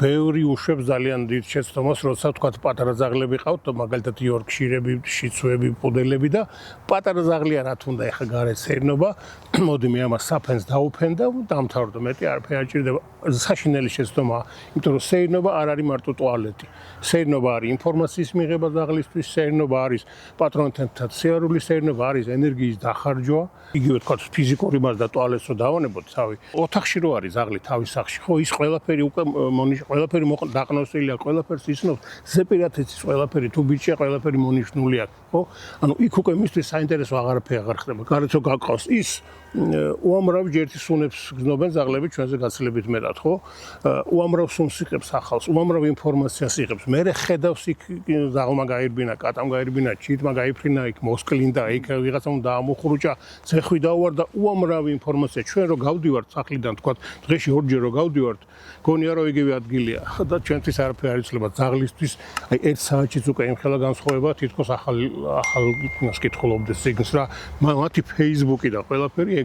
ბევრი უშვებს ძალიან დიდ შეცდომას, როცა თქვა პატარა ზაღლები ყავთ, მაგალითად იორკშირები, შიცუები, პუდელები და პატარა ზაღლია რა თქმა უნდა ეხა გარეთ სეირნობა, მოდი მე ამას საფენს დაუფენ და დამთავრდა, მეტი არაფერი არ ჭირდება. საშინელი შეცდომაა, იმიტომ რომ სეირნობა არ არის მარტო ტუალეტი. სეირნობა არის ინფორმაციის მიღება ზაღლისთვის, სეირნობა არის პატრონთან სიარული, სეირნობა არის ენერგიის დახარჯვა. იგივე თქვა ფიზიკური მას და ტუალეტს რო დავანებოთ თავი. ოთახში რო არის ზაღლი თავის სახში, ხო ის ყველაფერი უკვე ყველაფერი დაყნოსილია, ყველაფერს იცნობს, ზეპირათიც ყველაფერი თუ ბიჭია, ყველაფერი მონიშნული აქვს, ხო? ანუ იქ უკვე მისთვის საინტერესო აღარაფერი აღარ ხდება. გარეთ რო გაკავს ის უამრავ ჯერთი სუნებს გზნობენ ზაღლები ჩვენზე გაცილებით მეტად, ხო? უამრავ სუნს იღებს ახალს, უამრავ ინფორმაციას იღებს. მე ხედავს იქ ზაღლმა გაირბინა, კატამ გაირბინა, ჩიტმა გაიფრინა, იქ მოსკლინდა, იქ ვიღაცამ დაამოხრუჭა, ცეხვი დაუვარდა, უამრავ ინფორმაცია. ჩვენ რო გავდივართ სახლიდან, თქვა დღეში ორჯერ რო გავდივართ, გონია რომ იგივე ადგილია და ჩვენთვის არაფერი არ იცლება ზაღლისთვის აი 1 საათშიც უკვე იმხელა განსხვავება თითქოს ახალ იმას კითხულობდეს სიგნს რა მათი Facebook-ი და ყველაფერი